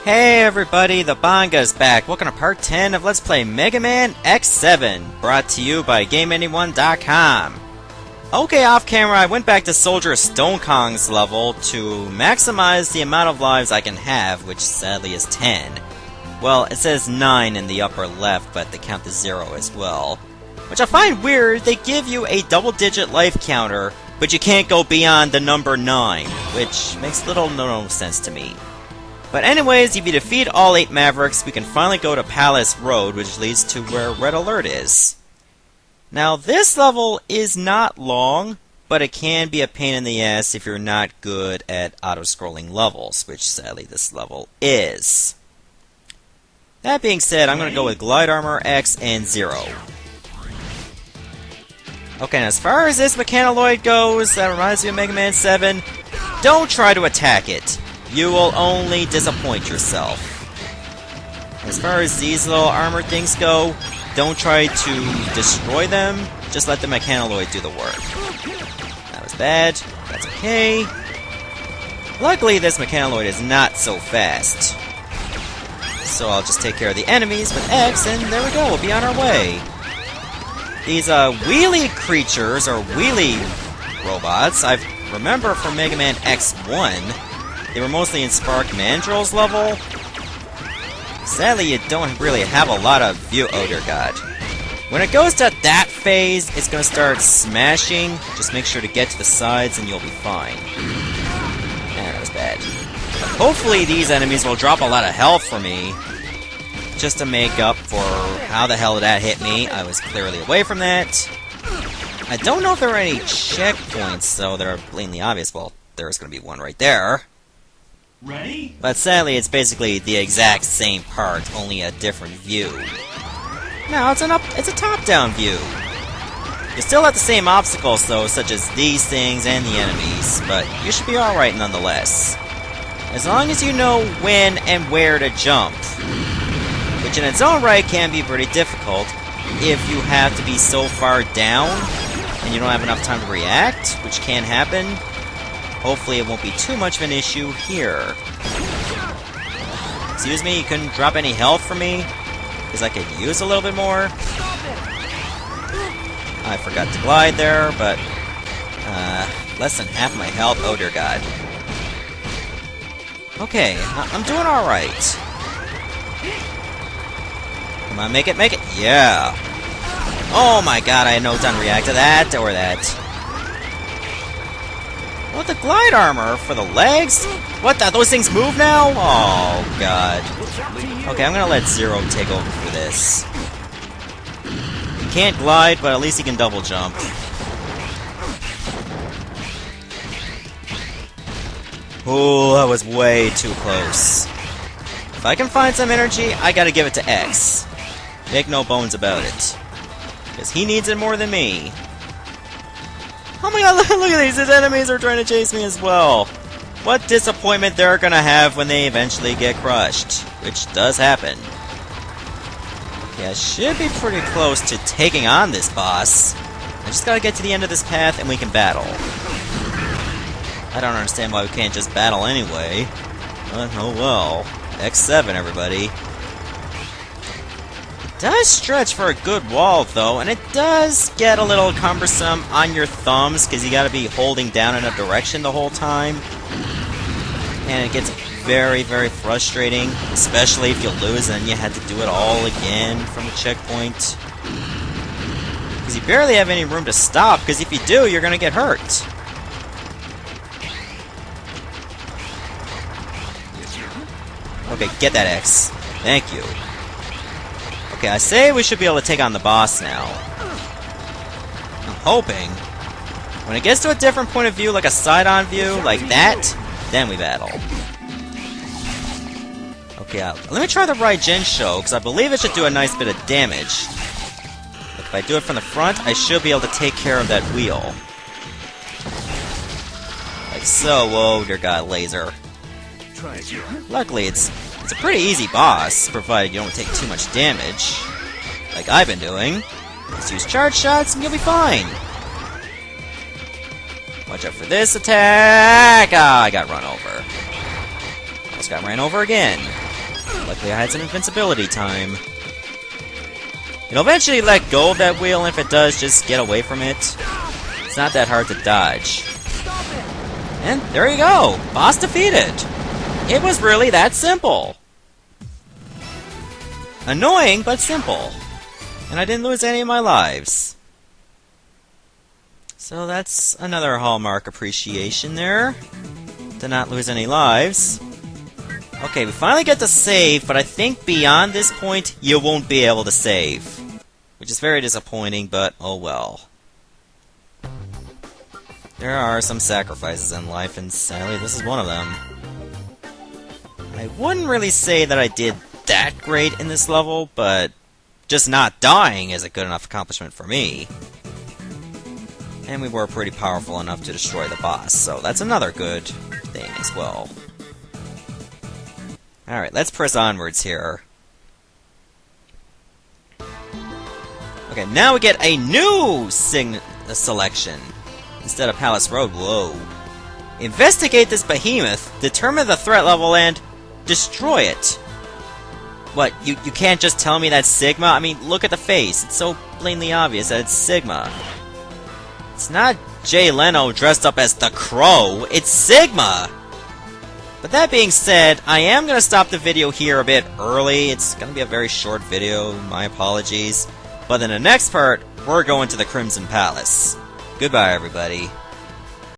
Hey everybody, the Banga's back. Welcome to part 10 of Let's Play Mega Man X7, brought to you by GameAnyone.com. Okay, off camera, I went back to Soldier Stone Kong's level to maximize the amount of lives I can have, which sadly is 10. Well, it says 9 in the upper left, but they count the 0 as well. Which I find weird. They give you a double-digit life counter, but you can't go beyond the number 9, which makes little no sense to me. But anyways, if you defeat all 8 Mavericks, we can finally go to Palace Road, which leads to where Red Alert is. Now, this level is not long, but it can be a pain in the ass if you're not good at auto-scrolling levels, which sadly this level is. That being said, I'm going to go with Glide Armor, X, and 0. Okay, and as far as this Mechaniloid goes, that reminds me of Mega Man 7, don't try to attack it. You will only disappoint yourself. As far as these little armor things go, don't try to destroy them, just let the Mechaniloid do the work. That was bad, that's okay. Luckily, this Mechaniloid is not so fast. So I'll just take care of the enemies with X, and there we go, we'll be on our way. These wheelie creatures, or wheelie robots, I remember from Mega Man X1, they were mostly in Spark Mandrill's level. Sadly, you don't really have a lot of view. Oh dear God. When it goes to that phase, it's going to start smashing. Just make sure to get to the sides and you'll be fine. That was bad. But hopefully these enemies will drop a lot of health for me, just to make up for how the hell that hit me. I was clearly away from that. I don't know if there are any checkpoints, though. They're blatantly obvious. Well, there's going to be one right there. Ready? But sadly, it's basically the exact same part, only a different view. No, it's a top-down view. You still have the same obstacles, though, such as these things and the enemies, but you should be alright nonetheless. As long as you know when and where to jump, which in its own right can be pretty difficult if you have to be so far down and you don't have enough time to react, which can happen. Hopefully it won't be too much of an issue here. Excuse me, you couldn't drop any health for me? Because I could use a little bit more. I forgot to glide there, but less than half my health. Oh dear God. Okay, I'm doing alright. Come on, make it, make it. Yeah. Oh my God, I had no time to react to that or that. What, the glide armor for the legs? What the? Those things move now? Oh, God. Okay, I'm gonna let Zero take over for this. He can't glide, but at least he can double jump. Ooh, that was way too close. If I can find some energy, I gotta give it to X. Make no bones about it. Because he needs it more than me. Oh my God, look at these! His enemies are trying to chase me as well! What disappointment they're gonna have when they eventually get crushed. Which does happen. Yeah, I should be pretty close to taking on this boss. I just gotta get to the end of this path and we can battle. I don't understand why we can't just battle anyway. But, oh well. X7, everybody. It does stretch for a good wall, though, and it does get a little cumbersome on your thumbs, because you gotta be holding down in a direction the whole time. And it gets very, very frustrating, especially if you lose and you had to do it all again from the checkpoint. Because you barely have any room to stop, because if you do, you're gonna get hurt. Okay, get that X. Thank you. Okay, I say we should be able to take on the boss now. I'm hoping. When it gets to a different point of view, like a side-on view, like that, then we battle. Okay, let me try the right Gensho, because I believe it should do a nice bit of damage. But if I do it from the front, I should be able to take care of that wheel. Like so. Whoa, dear God, laser. Luckily, it's a pretty easy boss, provided you don't take too much damage. Like I've been doing. Just use charge shots and you'll be fine. Watch out for this attack! Ah, I got run over. Almost got ran over again. Luckily I had some invincibility time. It'll eventually let go of that wheel, and if it does, just get away from it. It's not that hard to dodge. And there you go! Boss defeated! It was really that simple! Annoying, but simple. And I didn't lose any of my lives. So that's another Hallmark appreciation there. To not lose any lives. Okay, we finally get to save, but I think beyond this point, you won't be able to save. Which is very disappointing, but oh well. There are some sacrifices in life, and sadly, this is one of them. I wouldn't really say that I did that great in this level, but just not dying is a good enough accomplishment for me. And we were pretty powerful enough to destroy the boss, so that's another good thing as well. Alright, let's press onwards here. Okay, now we get a new selection. Instead of Palace Road, whoa. Investigate this behemoth, determine the threat level, and destroy it. What, you can't just tell me that's Sigma? I mean, look at the face. It's so blatantly obvious that it's Sigma. It's not Jay Leno dressed up as the Crow. It's Sigma! But that being said, I am going to stop the video here a bit early. It's going to be a very short video, my apologies. But in the next part, we're going to the Crimson Palace. Goodbye, everybody.